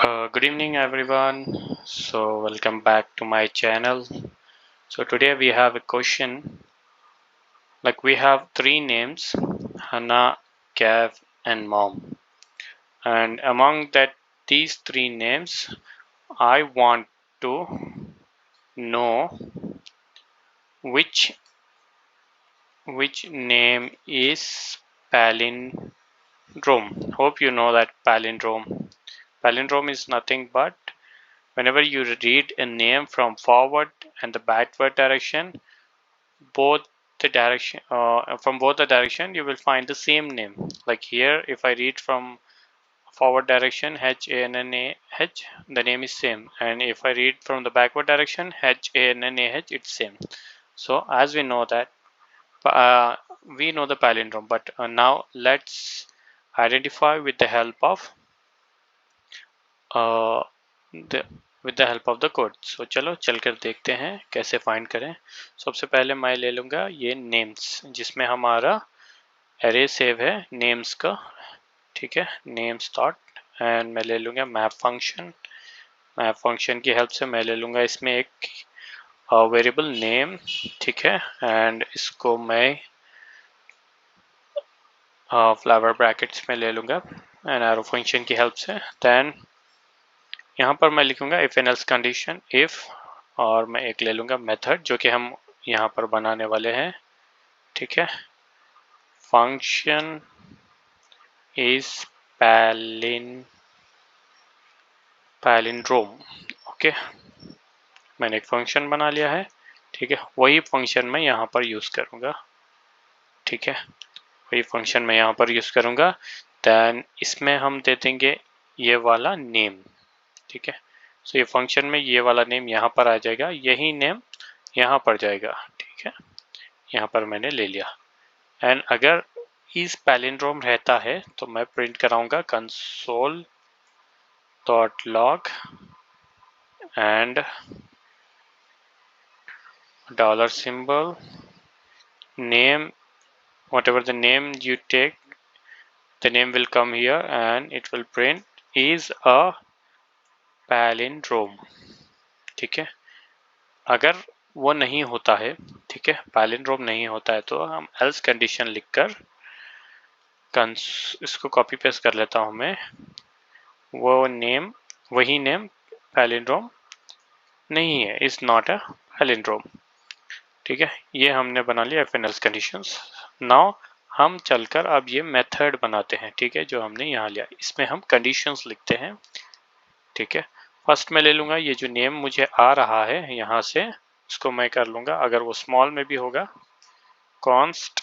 Good evening, everyone. So, welcome back to my channel. So, today we have a question. Like, we have three names: Hannah, Kev, and Mom. And among these three names, I want to know which name is palindrome. Hope you know that palindrome. Palindrome is nothing but whenever you read a name from forward and the backward direction, both from both the direction you will find the same name. Like here, if I read from forward direction H-A-N-N-A-H, the name is same, and if I read from the backward direction H-A-N-N-A-H, it's same. So as we know that, uh, we know the palindrome, but now let's identify with the help of uh, the code. So चलो चलकर देखते हैं कैसे find करें. सबसे पहले मैं ले लूँगा ये नेम्स, जिसमें हमारा एरे सेव है नेम्स का. ठीक है, नेम्स डॉट, एंड मैं ले लूँगा मैप फंक्शन की हेल्प से मैं ले लूँगा इसमें एक वेरिएबल नेम. ठीक है, एंड इसको मैं फ्लावर ब्रैकेट्स में ले लूँगा एंड एरो फंक्शन की हेल्प से. देन यहाँ पर मैं लिखूंगा if and else condition if, और मैं एक ले लूँगा मेथड जो कि हम यहाँ पर बनाने वाले हैं. ठीक है, फंक्शन इज पैलिंड्रोम. ओके, मैंने एक फंक्शन बना लिया है. ठीक है, वही फंक्शन मैं यहाँ पर यूज़ करूँगा. ठीक है, वही फंक्शन मैं यहाँ पर यूज़ करूँगा. देन इसमें हम दे देंगे ये वाला नेम. ठीक है, सो ये फंक्शन में ये वाला नेम यहाँ पर आ जाएगा, यही नेम यहाँ पर जाएगा. ठीक है, यहाँ पर मैंने ले लिया. एंड अगर इस पैलिंड्रोम रहता है तो मैं प्रिंट कराऊंगा console dot log and dollar symbol name, whatever the name you take, the name will come here and it will print is a palindrome. ठीक है, अगर वो नहीं होता है, ठीक है, पैलिंड्रोम नहीं होता है, तो हम एल्स कंडीशन लिखकर इसको कॉपी पेस्ट कर लेता हूं मैं. वही नेम पैलिंड्रोम नहीं है, इज नॉट अ पैलिंड्रोम. ठीक है, ये हमने बना लिया if and else conditions. Now हम चलकर अब ये मेथड बनाते हैं. ठीक है, जो हमने यहाँ लिया, इसमें हम कंडीशंस लिखते हैं. ठीक है, फर्स्ट मैं ले लूँगा ये जो नेम मुझे आ रहा है यहाँ से, उसको मैं कर लूँगा, अगर वो स्मॉल में भी होगा, कॉन्स्ट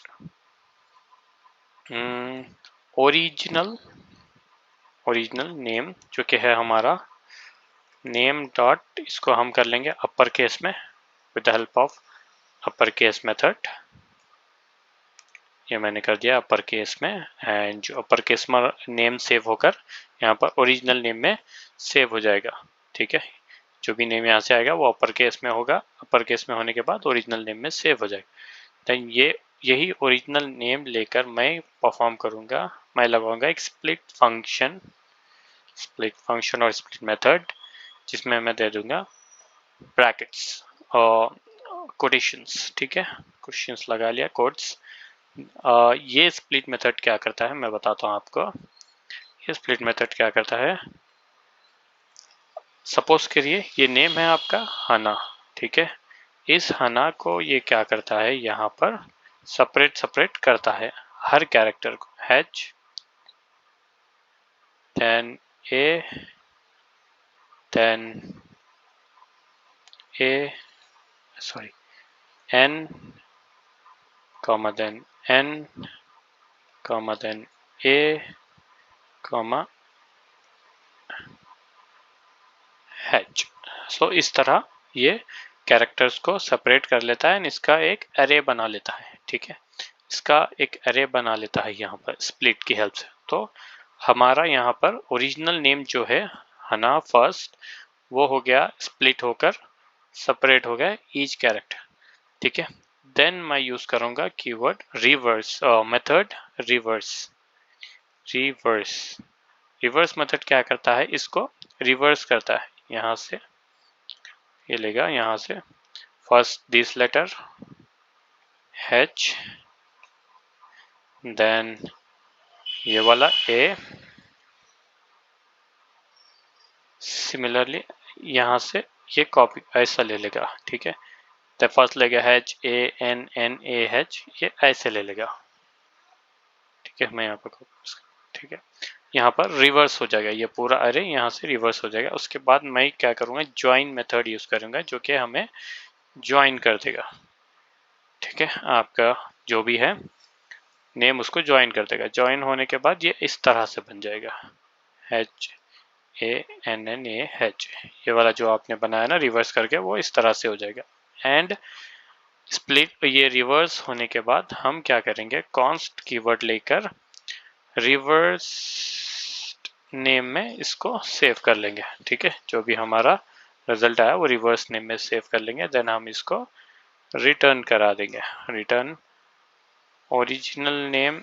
ओरिजिनल नेम जो कि है हमारा नेम डॉट, इसको हम कर लेंगे अपर केस में with the help of upper case method. ये मैंने कर दिया अपर केस में, एंड जो अपर केस में नेम सेव होकर यहाँ पर ओरिजिनल नेम में सेव हो जाएगा. ठीक है, जो भी नेम यहाँ से आएगा वो अपर केस में होगा, अपर केस में होने के बाद ओरिजिनल नेम में सेव हो जाएगा. देन यही ओरिजिनल नेम लेकर मैं परफॉर्म करूँगा, मैं लगाऊंगा एक स्प्लिट फंक्शन और स्प्लिट मेथड, जिसमें मैं दे दूंगा ब्रैकेट्स और कोटेशंस. ठीक है, कोटेशंस लगा लिया, कोट्स. ये स्प्लिट मेथड क्या करता है मैं बताता हूँ आपको. ये स्प्लिट मेथड क्या करता है, सपोज करिए ये नेम है आपका हना. ठीक है, इस हना को ये क्या करता है, यहाँ पर सेपरेट करता है हर कैरेक्टर को. H, then A, then N, comma then N, comma then A, comma H. सो इस तरह ये कैरेक्टर्स को सेपरेट कर लेता है, इसका एक एरे बना लेता है. ठीक है, इसका एक एरे बना लेता है यहाँ पर स्प्लिट की हेल्प से. तो हमारा यहाँ पर ओरिजिनल नेम जो है हना फर्स्ट, वो हो गया स्प्लिट होकर सेपरेट हो गया ईच कैरेक्टर. ठीक है, देन मैं यूज करूंगा keyword reverse method. Reverse method क्या करता है, इसको रिवर्स करता है, यहाँ से ये लेगा, यहाँ से first this letter H, then ये वाला A, सिमिलरली यहाँ से ये कॉपी ऐसा ले लेगा, ठीक है। तो फर्स्ट लेगा HANNAH, ये ऐसे ले लेगा, ठीक है। मैं यहाँ पर ठीक है, यहाँ पर रिवर्स हो जाएगा, ये पूरा अरे यहाँ से रिवर्स हो जाएगा। उसके बाद मैं क्या करूँगा, ज्वाइन मेथड यूज़ करूँगा, जो कि हमें ज्वाइन कर देगा, ठीक है। आपका जो भी है नेम उसको ज्वाइन कर देगा। ज्वाइन होने के बाद ये इस तरह से बन जाएगा, HANNAH, ये वाला जो आपने बनाया ना रिवर्स करके, वो इस तरह से हो जाएगा। एंड स्प्लिट, ये रिवर्स होने के बाद हम क्या करेंगे, कॉन्स्ट कीवर्ड लेकर रिवर्स नेम में इसको सेव कर लेंगे, ठीक है। जो भी हमारा रिजल्ट आया वो रिवर्स नेम में सेव कर लेंगे। देन हम इसको रिटर्न करा देंगे, return original name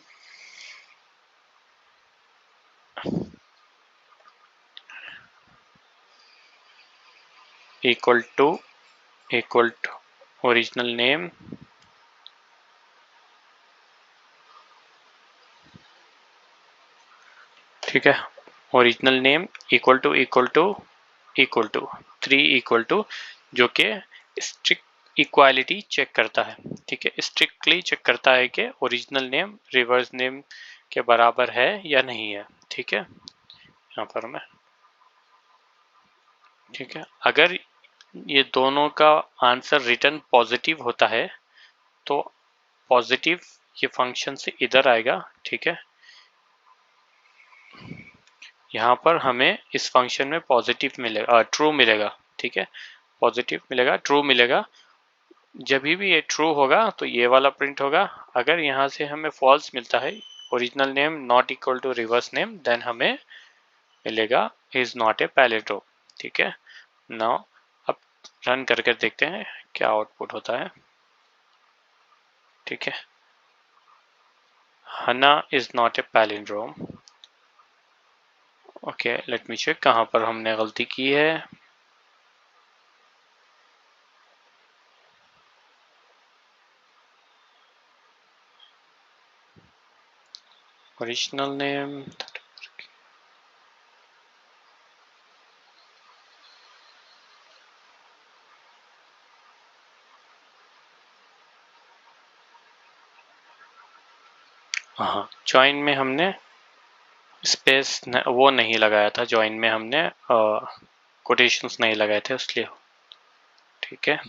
equal to original name, ठीक है। Original name equal to 3 equal to, जो कि स्ट्रिक्ट इक्वालिटी चेक करता है, ठीक है। स्ट्रिक्टली चेक करता है कि ओरिजिनल नेम रिवर्स नेम के बराबर है या नहीं है, ठीक है। यहाँ पर मैं, ठीक है, अगर ये दोनों का आंसर रिटर्न पॉजिटिव होता है तो पॉजिटिव ये फंक्शन से इधर आएगा, ठीक है। यहाँ पर हमें इस फंक्शन में पॉजिटिव मिलेगा, ट्रू मिलेगा, ठीक है। पॉजिटिव मिलेगा, ट्रू मिलेगा। जब भी ये ट्रू होगा तो ये वाला प्रिंट होगा। अगर यहाँ से हमें फॉल्स मिलता है, original name not equal to reverse name, then हमें मिलेगा इज नॉट ए पैलिंड्रोम, ठीक है। नाउ अब रन करके देखते हैं क्या आउटपुट होता है, ठीक है। Hannah is not a palindrome. Okay, let me check कहाँ पर हमने गलती की है। ओरिजिनल नेम, हाँ, ज्वाइन में हमने स्पेस वो नहीं लगाया था, ज्वाइन में हमने कोटेशंस नहीं लगाए थे इसलिए, ठीक है।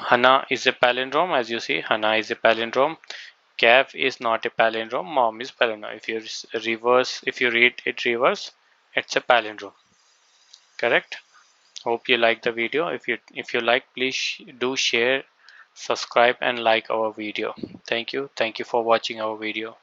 Hana is a palindrome, as you see. Hana is a palindrome. Calf is not a palindrome. Mom is palindrome. If you read it reverse, it's a palindrome. Correct. Hope you like the video. If you like, please do share, subscribe, and like our video. Thank you. Thank you for watching our video.